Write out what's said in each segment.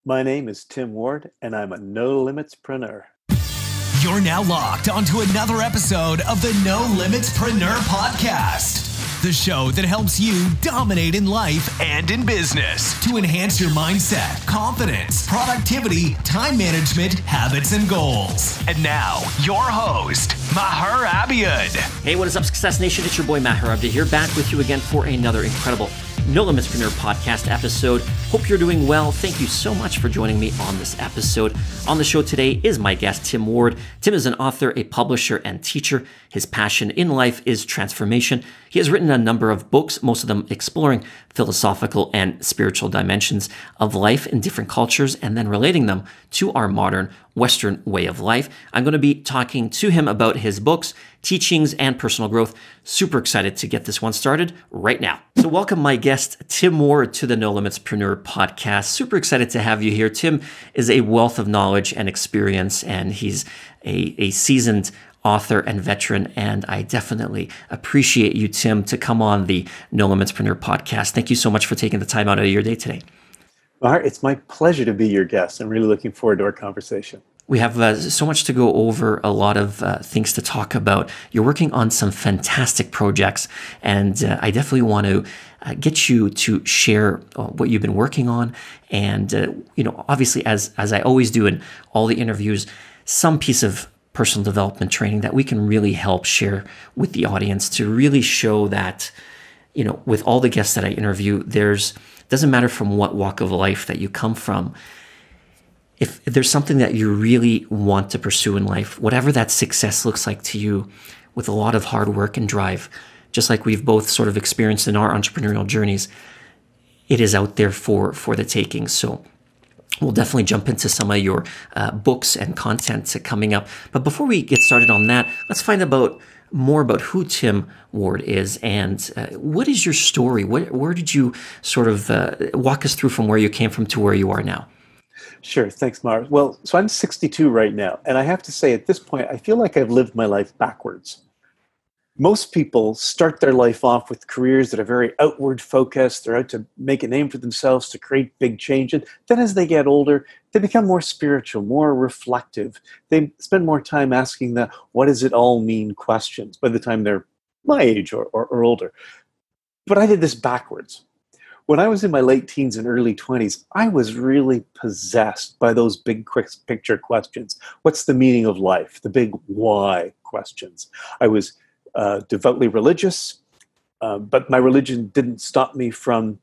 My name is Tim Ward, and I'm a Nolimitspreneur. You're now locked onto another episode of the Nolimitspreneur Podcast, the show that helps you dominate in life and in business to enhance your mindset, confidence, productivity, time management, habits, and goals. And now, your host, Maher Abiad. Hey, what is up, Success Nation? It's your boy, Maher Abiad here, back with you again for another incredible Nolimitspreneur Podcast episode. Hope you're doing well. Thank you so much for joining me on this episode. On the show today is my guest, Tim Ward. Tim is an author, a publisher, and teacher. His passion in life is transformation. He has written a number of books, most of them exploring philosophical and spiritual dimensions of life in different cultures and then relating them to our modern Western way of life. I'm going to be talking to him about his books, teachings, and personal growth. Super excited to get this one started right now. So welcome my guest, Tim Ward, to the Nolimitspreneur Podcast. Super excited to have you here. Tim is a wealth of knowledge and experience, and he's a seasoned author and veteran, and I definitely appreciate you, Tim, to come on the Nolimitspreneur Podcast. Thank you so much for taking the time out of your day today. Maher, it's my pleasure to be your guest. I'm really looking forward to our conversation. We have so much to go over, a lot of things to talk about. You're working on some fantastic projects, and I definitely want to get you to share what you've been working on. And, obviously, as I always do in all the interviews, some piece of personal development training that we can really help share with the audience to really show that, with all the guests that I interview, doesn't matter from what walk of life that you come from. If there's something that you really want to pursue in life, whatever that success looks like to you, with a lot of hard work and drive, just like we've both sort of experienced in our entrepreneurial journeys, it is out there for the taking. So we'll definitely jump into some of your books and content coming up. But before we get started on that, let's find more about who Tim Ward is and what is your story? Where did you sort of walk us through from where you came from to where you are now? Sure. Thanks, Maher. Well, so I'm 62 right now, and I have to say at this point, I feel like I've lived my life backwards. Most people start their life off with careers that are very outward focused. They're out to make a name for themselves, to create big changes. Then as they get older, they become more spiritual, more reflective. They spend more time asking the what does it all mean questions by the time they're my age or older. But I did this backwards. When I was in my late teens and early 20s, I was really possessed by those big picture questions. What's the meaning of life? The big why questions. I was devoutly religious, but my religion didn't stop me from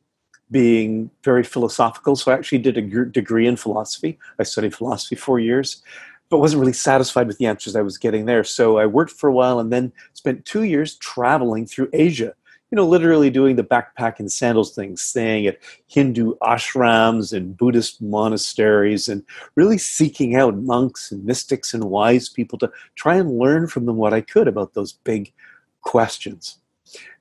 being very philosophical. So I actually did a degree in philosophy. I studied philosophy 4 years, but wasn't really satisfied with the answers I was getting there. So I worked for a while and then spent 2 years traveling through Asia, literally doing the backpack and sandals thing, staying at Hindu ashrams and Buddhist monasteries and really seeking out monks and mystics and wise people to try and learn from them what I could about those big questions.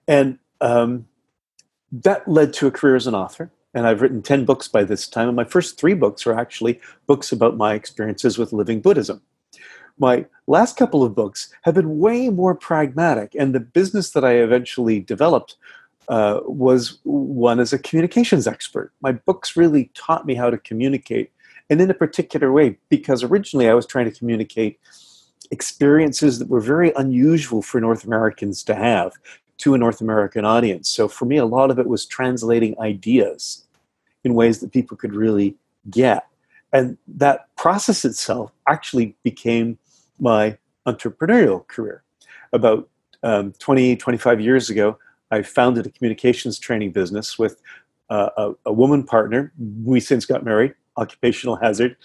And that led to a career as an author. And I've written 10 books by this time. And my first 3 books are actually books about my experiences with living Buddhism. My last couple of books have been way more pragmatic, and the business that I eventually developed was one as a communications expert. My books really taught me how to communicate, and in a particular way, because originally I was trying to communicate experiences that were very unusual for North Americans to have to a North American audience. So for me, a lot of it was translating ideas in ways that people could really get. And that process itself actually became my entrepreneurial career. About 25 years ago, I founded a communications training business with a woman partner. We since got married, occupational hazard.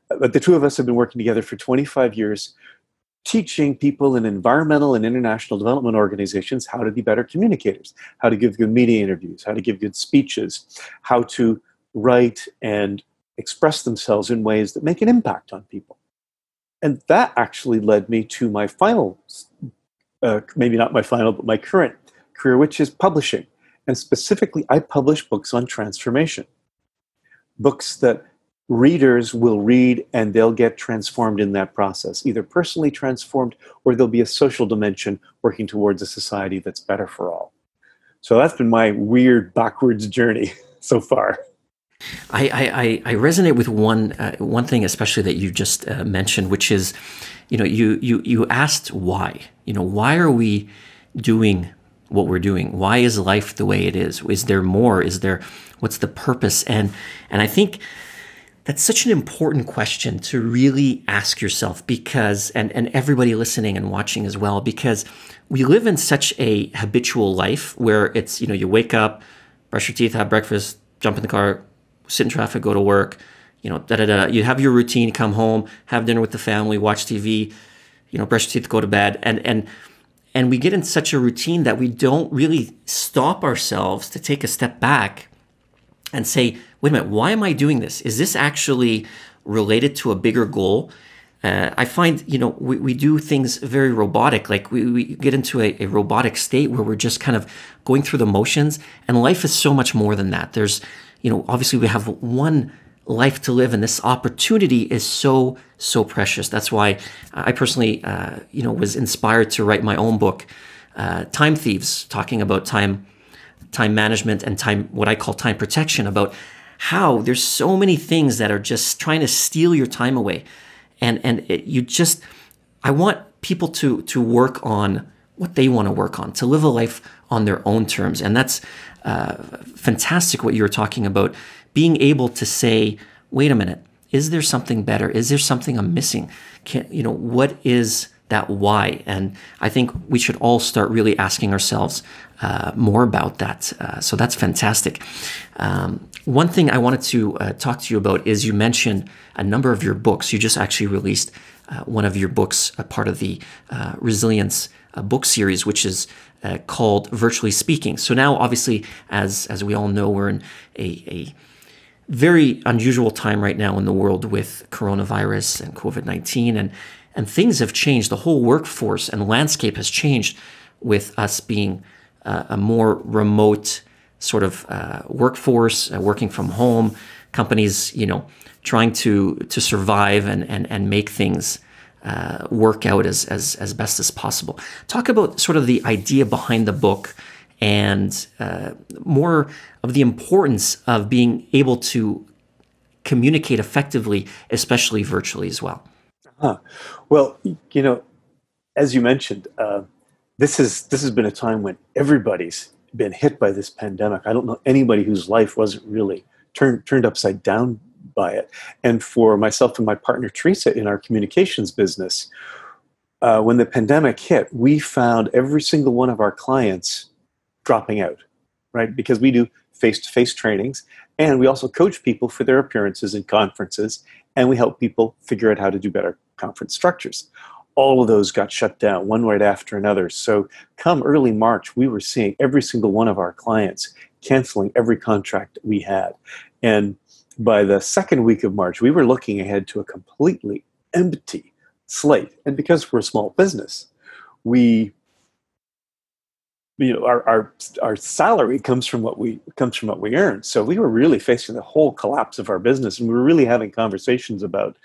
But the two of us have been working together for 25 years, teaching people in environmental and international development organizations how to be better communicators, how to give good media interviews, how to give good speeches, how to write and express themselves in ways that make an impact on people. And that actually led me to my final, maybe not my final, but my current career, which is publishing. And specifically, I publish books on transformation. Books that readers will read and they'll get transformed in that process, either personally transformed or there'll be a social dimension working towards a society that's better for all. So that's been my weird backwards journey so far. I resonate with one thing, especially that you just mentioned, which is, you asked why. Why are we doing what we're doing? Why is life the way it is? Is there more? What's the purpose? And I think that's such an important question to really ask yourself, because, and everybody listening and watching as well, because we live in such a habitual life where it's, you wake up, brush your teeth, have breakfast, jump in the car, sit in traffic, go to work, You have your routine, come home, have dinner with the family, watch TV, brush your teeth, go to bed. And we get in such a routine that we don't really stop ourselves to take a step back and say, wait a minute, why am I doing this? Is this actually related to a bigger goal? I find, we do things very robotic. Like we get into a robotic state where we're just kind of going through the motions, and life is so much more than that. There's, obviously we have one life to live, and this opportunity is so, so precious. That's why I personally, was inspired to write my own book, Time Thieves, talking about time management and what I call time protection, about how there's so many things that are just trying to steal your time away. I want people to work on what they want to work on, to live a life on their own terms. And that's fantastic what you were talking about, being able to say, wait a minute, is there something better? Is there something I'm missing? What is that why? And I think we should all start really asking ourselves more about that. So that's fantastic. One thing I wanted to talk to you about is, you mentioned a number of your books. You just actually released one of your books, a part of the Resilience book series, which is called Virtually Speaking. So now, obviously, as we all know, we're in a very unusual time right now in the world with coronavirus and COVID-19, and things have changed. The whole workforce and landscape has changed, with us being a more remote sort of workforce, working from home, companies, trying to survive and make things work out as best as possible. Talk about sort of the idea behind the book, and more of the importance of being able to communicate effectively, especially virtually as well. Well, as you mentioned, this has been a time when everybody's been hit by this pandemic. I don't know anybody whose life wasn't really turned upside down by it. And for myself and my partner Teresa in our communications business, when the pandemic hit, we found every single one of our clients dropping out, right? Because we do face-to-face trainings, and we also coach people for their appearances in conferences, and we help people figure out how to do better conference structures. All of those got shut down, one right after another. So come early March, we were seeing every single one of our clients canceling every contract that we had. And by the second week of March, we were looking ahead to a completely empty slate. And because we're a small business, our salary comes from what we earn. So we were really facing the whole collapse of our business, and we were really having conversations about,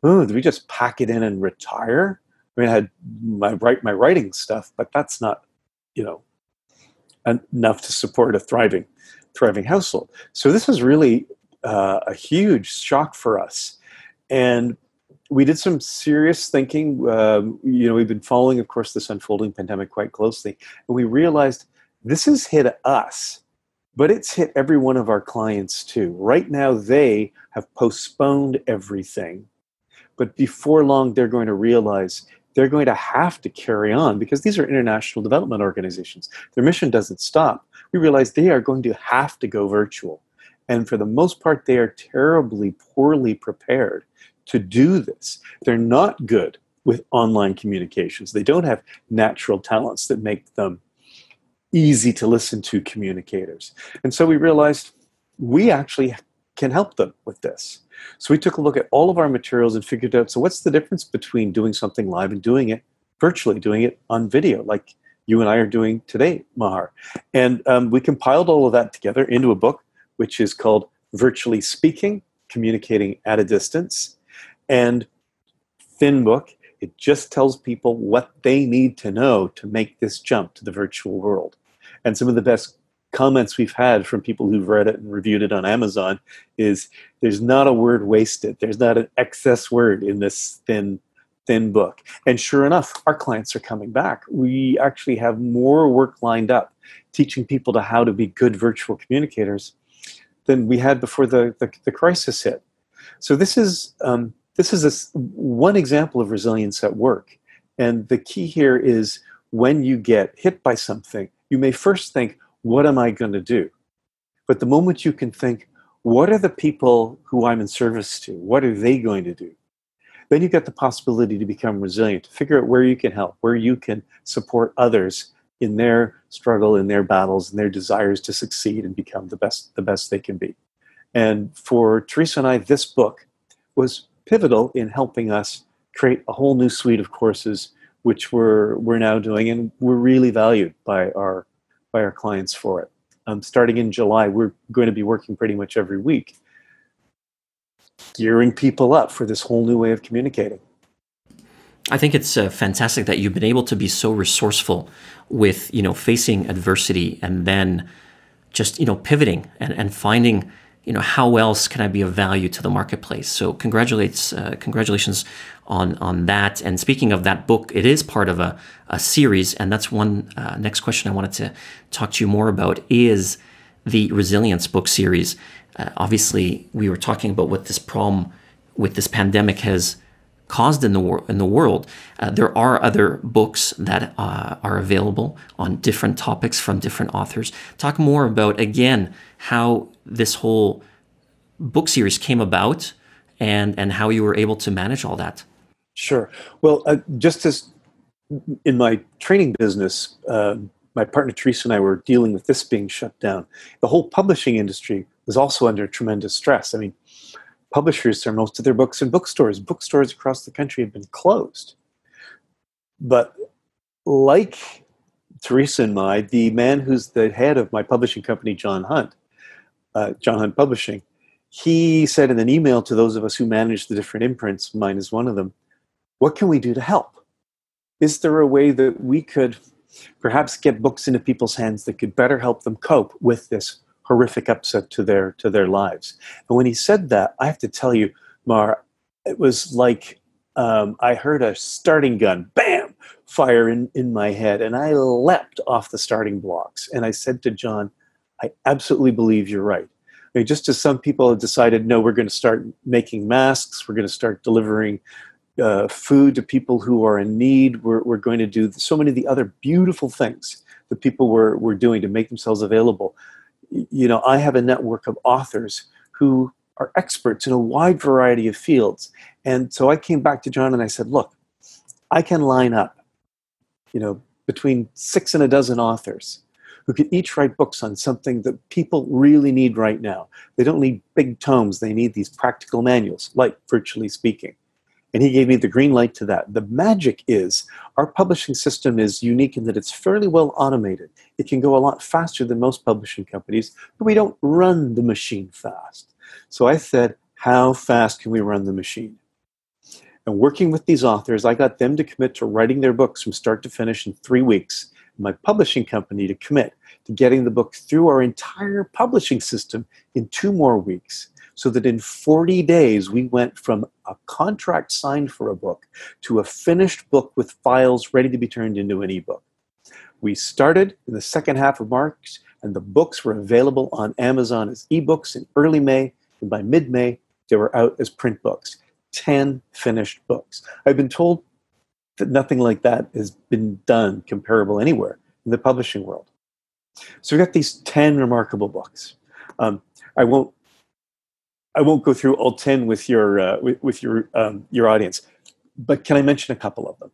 do we just pack it in and retire? I mean, I had my writing stuff, but that's not, enough to support a thriving household. So this was really a huge shock for us, and we did some serious thinking. We've been following, of course, this unfolding pandemic quite closely, and we realized this has hit us, but it's hit every one of our clients too. Right now, they have postponed everything, but before long, they're going to realize they're going to have to carry on, because these are international development organizations. Their mission doesn't stop. We realize they are going to have to go virtual. And for the most part, they are terribly poorly prepared to do this. They're not good with online communications. They don't have natural talents that make them easy to listen to communicators. And so we realized we actually can help them with this. So we took a look at all of our materials and figured out, so what's the difference between doing something live and doing it virtually, doing it on video, like you and I are doing today, Maher. And we compiled all of that together into a book, which is called Virtually Speaking, Communicating at a Distance. And thin book, it just tells people what they need to know to make this jump to the virtual world. And some of the best comments we've had from people who've read it and reviewed it on Amazon is there's not a word wasted. There's not an excess word in this thin book. And sure enough, our clients are coming back. We actually have more work lined up teaching people to how to be good virtual communicators than we had before the crisis hit. So this is one example of resilience at work. And the key here is when you get hit by something, you may first think, what am I going to do? But the moment you can think, what are the people who I'm in service to? What are they going to do? Then you get the possibility to become resilient, to figure out where you can help, where you can support others in their struggle, in their battles, and their desires to succeed and become the best they can be. And for Teresa and I, this book was pivotal in helping us create a whole new suite of courses, which we're now doing, and we're really valued by our clients for it. Starting in July, we're going to be working pretty much every week, gearing people up for this whole new way of communicating. I think it's fantastic that you've been able to be so resourceful with, facing adversity and then just, pivoting and finding, how else can I be of value to the marketplace? So congratulations on that. And speaking of that book, it is part of a series. And that's one next question I wanted to talk to you more about is the Resilience book series. Obviously, we were talking about what this problem with this pandemic has caused in the world. There are other books that are available on different topics from different authors. Talk more about, again, how this whole book series came about and how you were able to manage all that. Sure. Well, just as in my training business, my partner Teresa and I were dealing with this being shut down. The whole publishing industry was also under tremendous stress. I mean, publishers sell most of their books in bookstores. Bookstores across the country have been closed. But like Teresa and I, the man who's the head of my publishing company, John Hunt Publishing, he said in an email to those of us who manage the different imprints, mine is one of them, what can we do to help? Is there a way that we could perhaps get books into people's hands that could better help them cope with this horrific upset to their lives? And when he said that, I have to tell you, Maher, it was like I heard a starting gun, bam, fire in my head, and I leapt off the starting blocks. And I said to John, I absolutely believe you're right. I mean, just as some people have decided, no, we're going to start making masks, we're going to start delivering food to people who are in need, we're going to do so many of the other beautiful things that people were doing to make themselves available. I have a network of authors who are experts in a wide variety of fields. And so I came back to John and I said, look, I can line up, between 6 and a dozen authors who could each write books on something that people really need right now. They don't need big tomes. They need these practical manuals, like Virtually Speaking. And he gave me the green light to that. The magic is our publishing system is unique in that it's fairly well automated. It can go a lot faster than most publishing companies, but we don't run the machine fast. So I said, how fast can we run the machine? And working with these authors, I got them to commit to writing their books from start to finish in 3 weeks. My publishing company to commit to getting the book through our entire publishing system in 2 more weeks. So that in 40 days, we went from a contract signed for a book to a finished book with files ready to be turned into an ebook. We started in the second half of March, and the books were available on Amazon as ebooks in early May, and by mid-May, they were out as print books. 10 finished books. I've been told that nothing like that has been done comparable anywhere in the publishing world. So we've got these 10 remarkable books. I won't go through all 10 with your audience, but can I mention a couple of them?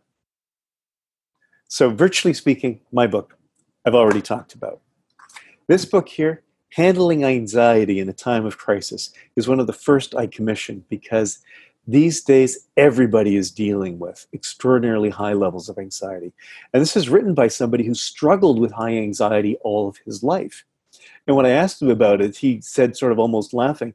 So Virtually Speaking, my book, I've already talked about. This book here, Handling Anxiety in a Time of Crisis, is one of the first I commissioned because these days everybody is dealing with extraordinarily high levels of anxiety. And this is written by somebody who struggled with high anxiety all of his life. And when I asked him about it, he said, sort of almost laughing,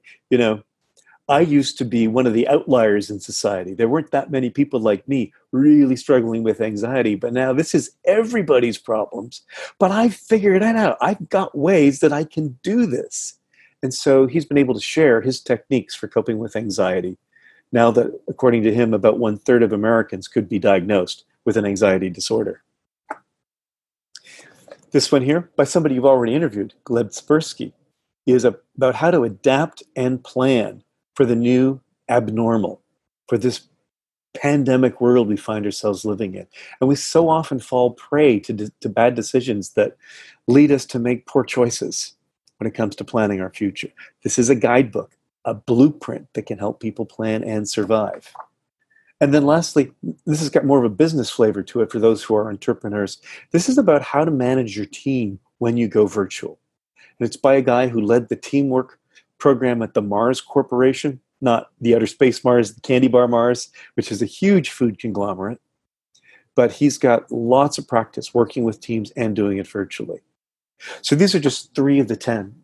I used to be one of the outliers in society. There weren't that many people like me really struggling with anxiety, but now this is everybody's problems. But I've figured it out. I've got ways that I can do this. And so he's been able to share his techniques for coping with anxiety. Now that, according to him, about 1/3 of Americans could be diagnosed with an anxiety disorder. This one here, by somebody you've already interviewed, Gleb Tsipursky, is about how to adapt and plan for the new abnormal, for this pandemic world we find ourselves living in. And we so often fall prey to bad decisions that lead us to make poor choices when it comes to planning our future. This is a guidebook, a blueprint that can help people plan and survive. And then lastly, this has got more of a business flavor to it for those who are entrepreneurs. This is about how to manage your team when you go virtual. And it's by a guy who led the teamwork program at the Mars Corporation, not the outer space Mars, the candy bar Mars, which is a huge food conglomerate. But he's got lots of practice working with teams and doing it virtually. So these are just 4 of the 10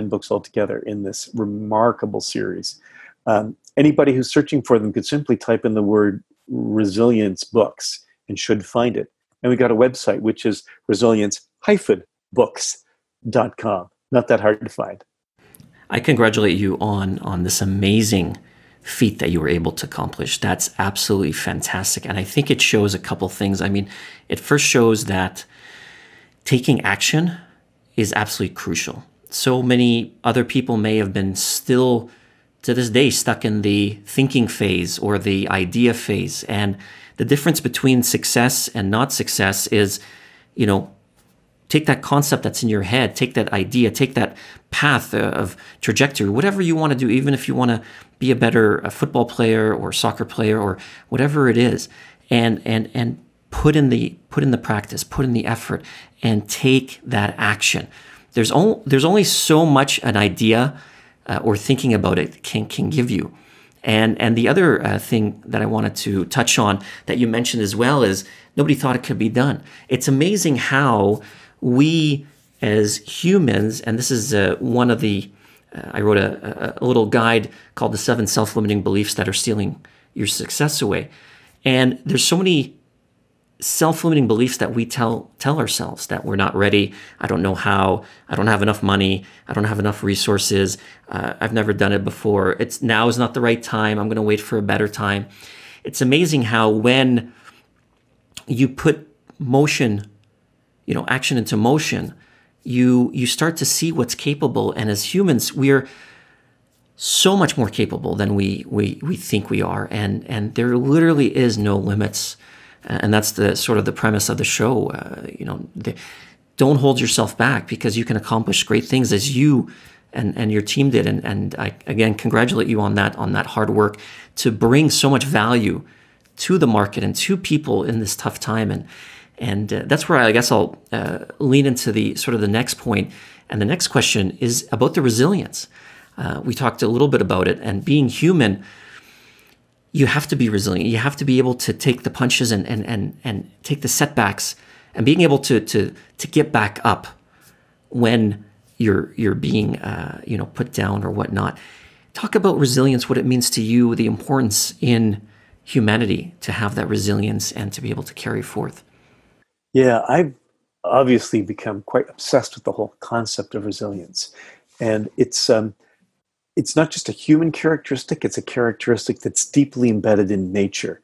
books altogether in this remarkable series. Anybody who's searching for them could simply type in the word resilience books and should find it. And we got a website, which is resilience-books.com. Not that hard to find. I congratulate you on this amazing feat that you were able to accomplish. That's absolutely fantastic. And I think it shows a couple things. I mean, it first shows that taking action is absolutely crucial. So many other people may have been still, to this day, stuck in the thinking phase or the idea phase. And the difference between success and not success is, take that concept that's in your head, take that idea, take that path of trajectory, whatever you want to do, even if you want to be a better football player or soccer player or whatever it is, and put in the practice, put in the effort, and take that action. There's only so much an idea or thinking about it can give you. And the other thing that I wanted to touch on that you mentioned as well is nobody thought it could be done. It's amazing how we as humans, and this is one of the, I wrote a little guide called The 7 Self-Limiting Beliefs That Are Stealing Your Success Away. And there's so many self-limiting beliefs that we tell ourselves, that we're not ready, I don't know how, I don't have enough money, I don't have enough resources, I've never done it before, now is not the right time, I'm going to wait for a better time. It's amazing how when you put action into motion, you start to see what's capable. And as humans, we're so much more capable than we think we are. And there literally is no limits. And that's the sort of the premise of the show. Don't hold yourself back, because you can accomplish great things as you and your team did. And I, again, congratulate you on that hard work to bring so much value to the market and to people in this tough time. And that's where I guess I'll lean into the sort of the next point. And the next question is about the resilience. We talked a little bit about it, and being human, you have to be resilient. You have to be able to take the punches and take the setbacks, and being able to get back up when you're being put down or whatnot. Talk about resilience, what it means to you, the importance in humanity to have that resilience and to be able to carry forth. Yeah, I've obviously become quite obsessed with the whole concept of resilience. And it's not just a human characteristic, it's a characteristic that's deeply embedded in nature.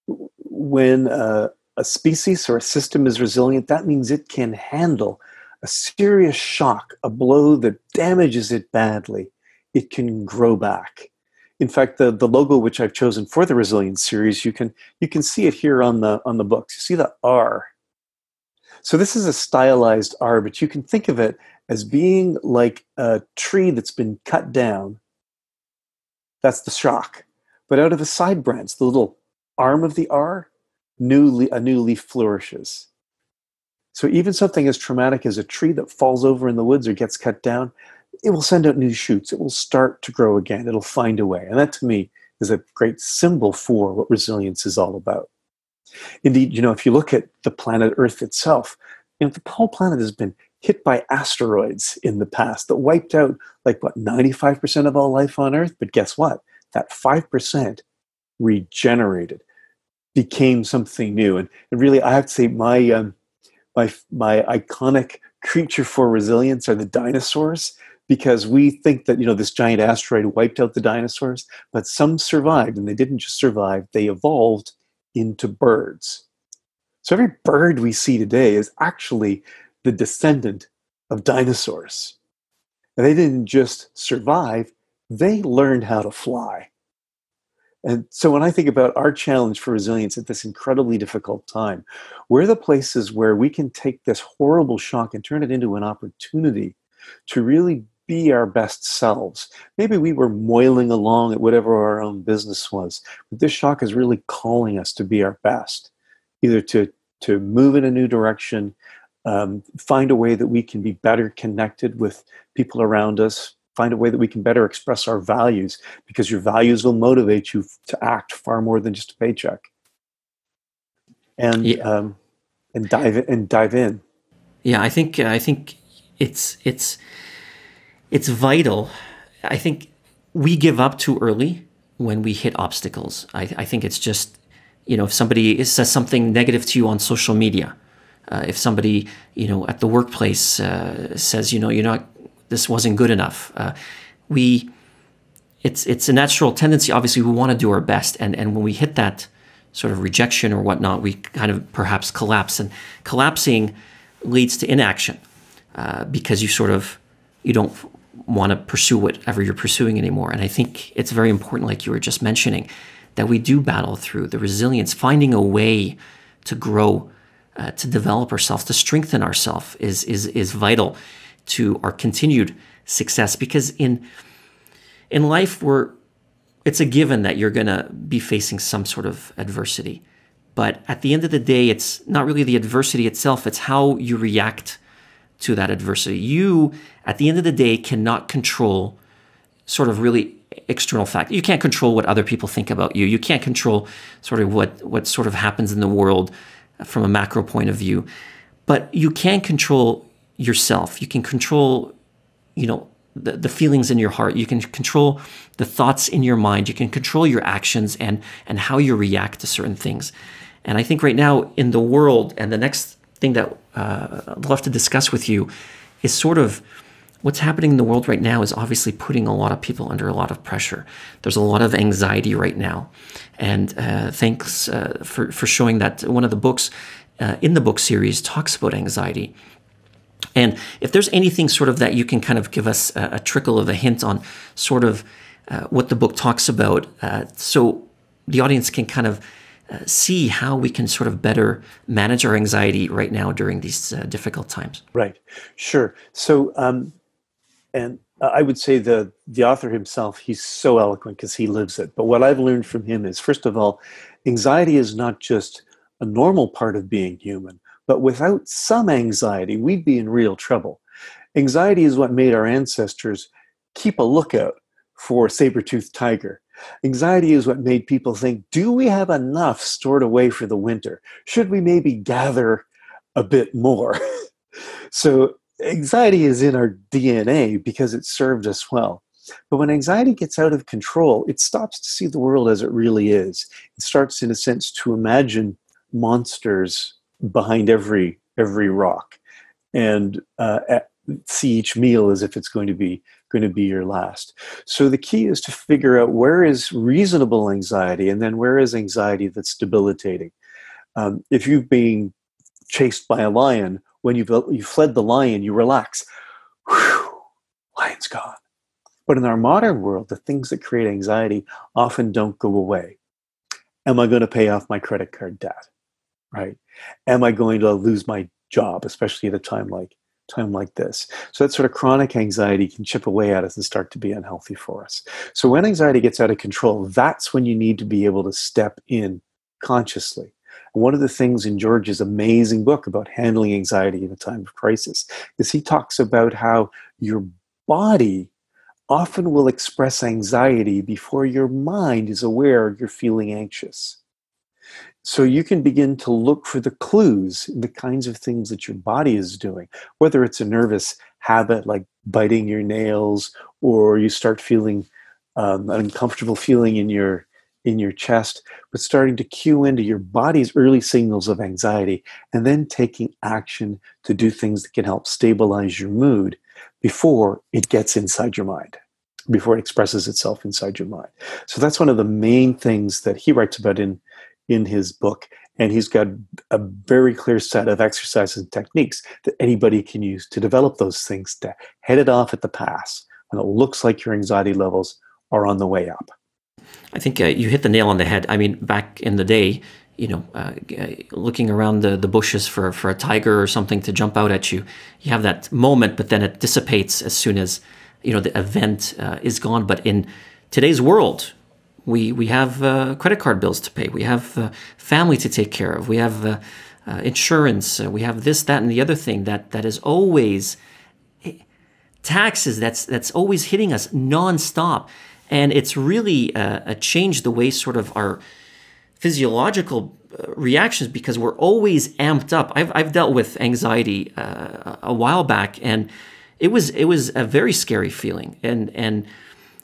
When a species or a system is resilient, that means it can handle a serious shock, a blow that damages it badly. It can grow back. In fact, the logo which I've chosen for the Resilience series, you can see it here on the books. You see the R. So this is a stylized R, but you can think of it as being like a tree that's been cut down. That's the shock. But out of a side branch, the little arm of the R, a new leaf flourishes. So even something as traumatic as a tree that falls over in the woods or gets cut down, it will send out new shoots. It will start to grow again. It'll find a way. And that, to me, is a great symbol for what resilience is all about. Indeed, if you look at the planet Earth itself, the whole planet has been hit by asteroids in the past that wiped out 95% of all life on Earth. But guess what? That 5% regenerated, became something new. And really, I have to say my iconic creature for resilience are the dinosaurs, because we think that, this giant asteroid wiped out the dinosaurs, but some survived, and they didn't just survive, they evolved into birds. So every bird we see today is actually the descendant of dinosaurs. And they didn't just survive, they learned how to fly. And so when I think about our challenge for resilience at this incredibly difficult time, we're the places where we can take this horrible shock and turn it into an opportunity to really be our best selves. Maybe we were moiling along at whatever our own business was, but this shock is really calling us to be our best, either to move in a new direction, find a way that we can be better connected with people around us, find a way that we can better express our values, because your values will motivate you to act far more than just a paycheck. And dive in. Yeah, I think it's vital. I think we give up too early when we hit obstacles. I think it's just, if somebody says something negative to you on social media, if somebody, at the workplace says, you're not, this wasn't good enough. It's a natural tendency. Obviously, we want to do our best. And when we hit that sort of rejection or whatnot, we kind of perhaps collapse. And collapsing leads to inaction because you don't want to pursue whatever you're pursuing anymore. And I think it's very important, like you were just mentioning, that we do battle through the resilience, finding a way to grow, to develop ourselves, to strengthen ourselves is vital to our continued success. Because in life, it's a given that you're going to be facing some sort of adversity. But at the end of the day, it's not really the adversity itself, it's how you react to that adversity. You, at the end of the day, cannot control sort of really external fact. You can't control what other people think about you. You can't control sort of what sort of happens in the world from a macro point of view. But you can control yourself. You can control, the feelings in your heart. You can control the thoughts in your mind. You can control your actions and how you react to certain things. And I think right now in the world, and the next thing that I'd love to discuss with you is sort of what's happening in the world right now is obviously putting a lot of people under a lot of pressure. There's a lot of anxiety right now. And thanks for showing that one of the books in the book series talks about anxiety. And if there's anything sort of that you can kind of give us a trickle of a hint on sort of what the book talks about, so the audience can kind of see how we can sort of better manage our anxiety right now during these difficult times. Right. Sure. So, and I would say the author himself, he's so eloquent because he lives it. But what I've learned from him is, first of all, anxiety is not just a normal part of being human, but without some anxiety, we'd be in real trouble. Anxiety is what made our ancestors keep a lookout for a saber-toothed tiger. Anxiety is what made people think, do we have enough stored away for the winter? Should we maybe gather a bit more? So anxiety is in our DNA because it served us well. But when anxiety gets out of control, it stops to see the world as it really is. It starts, in a sense, to imagine monsters behind every rock, and see each meal as if it's going to be your last. So the key is to figure out where is reasonable anxiety, and then where is anxiety that's debilitating. If you've been chased by a lion, when you've fled the lion, you relax. Whew, lion's gone. But in our modern world, the things that create anxiety often don't go away. Am I going to pay off my credit card debt? Right? Am I going to lose my job, especially at a time like this? So that sort of chronic anxiety can chip away at us and start to be unhealthy for us. So when anxiety gets out of control, that's when you need to be able to step in consciously. And one of the things in George's amazing book about handling anxiety in a time of crisis is he talks about how your body often will express anxiety before your mind is aware you're feeling anxious. So you can begin to look for the clues, the kinds of things that your body is doing, whether it's a nervous habit like biting your nails, or you start feeling an uncomfortable feeling in your chest, but starting to cue into your body's early signals of anxiety, and then taking action to do things that can help stabilize your mood before it gets inside your mind, before it expresses itself inside your mind. So that's one of the main things that he writes about in his book. And he's got a very clear set of exercises and techniques that anybody can use to develop those things, to head it off at the pass when it looks like your anxiety levels are on the way up. I think you hit the nail on the head. I mean, back in the day, looking around the bushes for a tiger or something to jump out at you, you have that moment, but then it dissipates as soon as, the event is gone. But in today's world, we have credit card bills to pay. We have family to take care of. We have insurance. We have this, that, and the other thing that is always taxes. That's always hitting us nonstop. And it's really changed the way sort of our physiological reactions, because we're always amped up. I've dealt with anxiety a while back, and it was a very scary feeling. And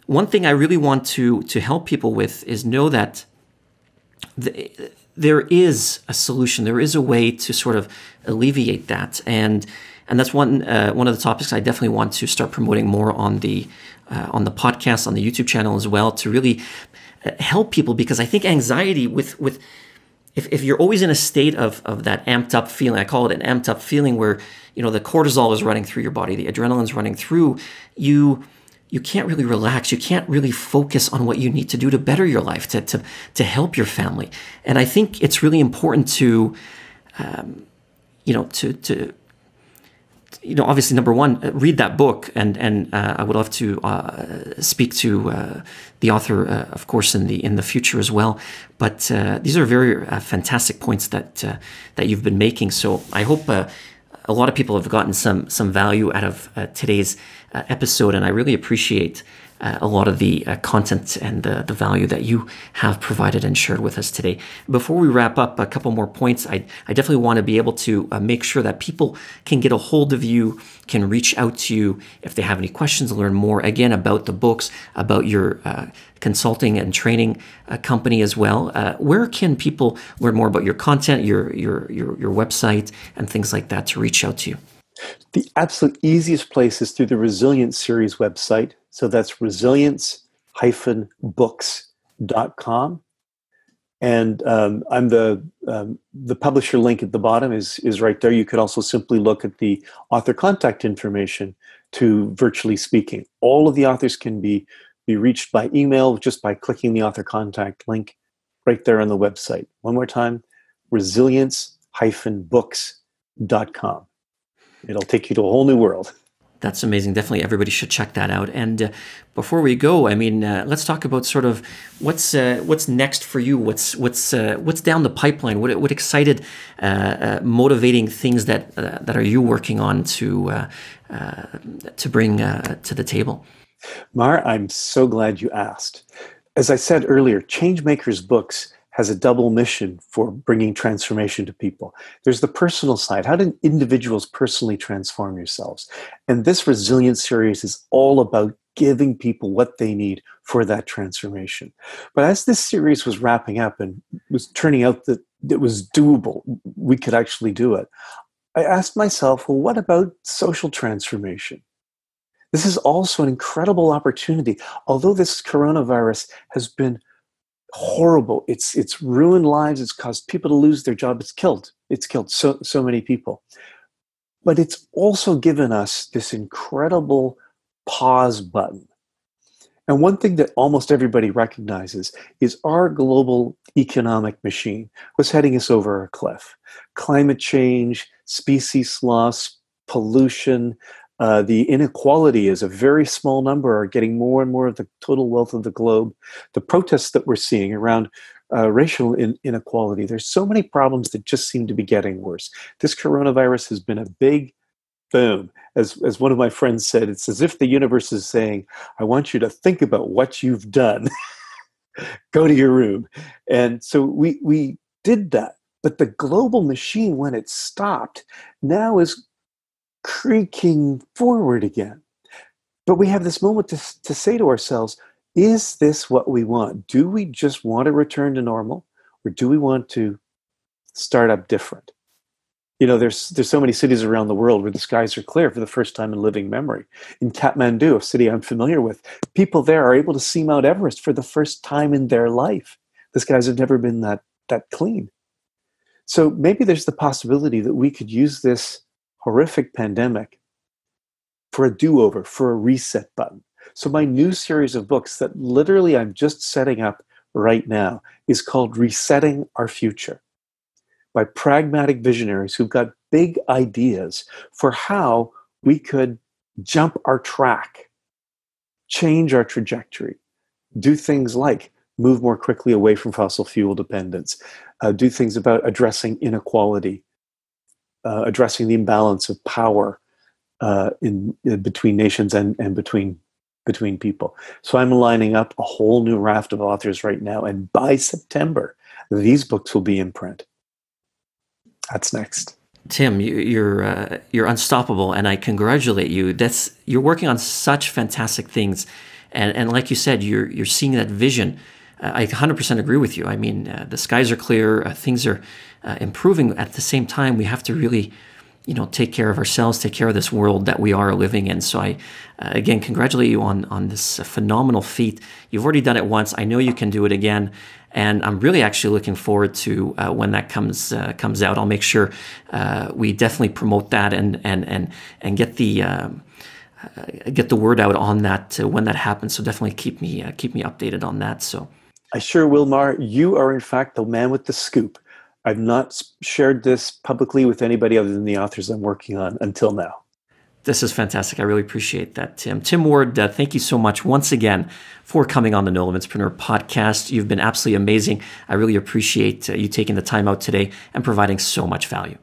one thing I really want to help people with is know that there is a solution. There is a way to sort of alleviate that, and that's one of the topics I definitely want to start promoting more on the podcast, on the YouTube channel as well, to really help people, because I think anxiety if you're always in a state of that amped up feeling, I call it an amped up feeling where, the cortisol is running through your body, the adrenaline's running through, you can't really relax. You can't really focus on what you need to do to better your life, to help your family. And I think it's really important to obviously, number one, read that book, and I would love to speak to the author, of course, in the future as well. But these are very fantastic points that you've been making. So I hope a lot of people have gotten some value out of today's episode, and I really appreciate a lot of the content and the value that you have provided and shared with us today. Before we wrap up, a couple more points. I definitely want to be able to make sure that people can get a hold of you, can reach out to you if they have any questions, learn more, again, about the books, about your consulting and training company as well. Where can people learn more about your content, your website, and things like that to reach out to you? The absolute easiest place is through the Resilience Series website. So that's resilience-books.com. And I'm the publisher link at the bottom is right there. You could also simply look at the author contact information to Virtually Speaking. All of the authors can be reached by email just by clicking the author contact link right there on the website. One more time, resilience-books.com. It'll take you to a whole new world. That's amazing. Definitely everybody should check that out. And before we go, I mean, let's talk about sort of what's next for you. What's down the pipeline? What excited, motivating things that are you working on to bring to the table? Maher, I'm so glad you asked. As I said earlier, Changemakers Books has a double mission for bringing transformation to people. There's the personal side. How do individuals personally transform yourselves? And this Resilience series is all about giving people what they need for that transformation. But as this series was wrapping up and was turning out that it was doable, we could actually do it, I asked myself, well, what about social transformation? This is also an incredible opportunity. Although this coronavirus has been horrible. It's ruined lives. It's caused people to lose their job. It's killed so many people. But it's also given us this incredible pause button. And one thing that almost everybody recognizes is our global economic machine was heading us over a cliff. Climate change, species loss, pollution, the inequality is a very small number are getting more and more of the total wealth of the globe. The protests that we're seeing around racial inequality, there's so many problems that just seem to be getting worse. This coronavirus has been a big boom. As one of my friends said, it's as if the universe is saying, I want you to think about what you've done. Go to your room. And so we did that. But the global machine, when it stopped, now is creaking forward again. But we have this moment to say to ourselves, is this what we want? Do we just want to return to normal? Or do we want to start up different? You know, there's so many cities around the world where the skies are clear for the first time in living memory. In Kathmandu, a city I'm familiar with, people there are able to see Mount Everest for the first time in their life. The skies have never been that clean. So maybe there's the possibility that we could use this horrific pandemic for a do-over, for a reset button. So my new series of books that literally I'm just setting up right now is called Resetting Our Future, by pragmatic visionaries who've got big ideas for how we could jump our track, change our trajectory, do things like move more quickly away from fossil fuel dependence, do things about addressing inequality, addressing the imbalance of power in between nations and between people. So I'm lining up a whole new raft of authors right now, and by September, these books will be in print. That's next. Tim, you're unstoppable, and I congratulate you. You're working on such fantastic things, and like you said, you're seeing that vision. I 100% agree with you. I mean, the skies are clear, things are improving. At the same time, we have to really, take care of ourselves, take care of this world that we are living in. So I, again, congratulate you on this phenomenal feat. You've already done it once. I know you can do it again. And I'm really actually looking forward to when that comes out. I'll make sure we definitely promote that and get the word out on that when that happens. So definitely keep me updated on that. So I sure will, Maher. You are in fact the man with the scoop. I've not shared this publicly with anybody other than the authors I'm working on until now. This is fantastic. I really appreciate that, Tim. Tim Ward, thank you so much once again for coming on the Nolimitspreneur Podcast. You've been absolutely amazing. I really appreciate you taking the time out today and providing so much value.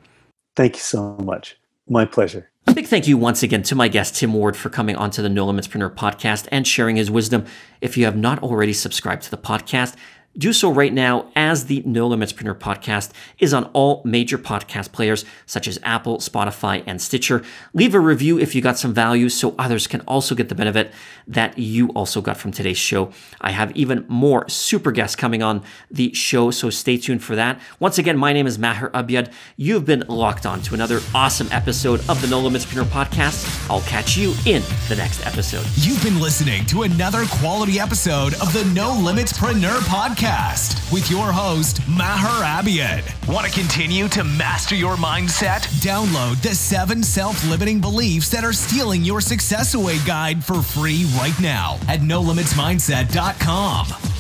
Thank you so much. My pleasure. A big thank you once again to my guest, Tim Ward, for coming onto the Nolimitspreneur Podcast and sharing his wisdom. If you have not already subscribed to the podcast, do so right now, as the Nolimitspreneur Podcast is on all major podcast players such as Apple, Spotify, and Stitcher. Leave a review if you got some value so others can also get the benefit that you also got from today's show. I have even more super guests coming on the show, so stay tuned for that. Once again, my name is Maher Abiad. You've been locked on to another awesome episode of the Nolimitspreneur Podcast. I'll catch you in the next episode. You've been listening to another quality episode of the Nolimitspreneur Podcast with your host, Maher Abiad. Want to continue to master your mindset? Download the 7 self-limiting beliefs that are stealing your success away guide for free right now at nolimitsmindset.com.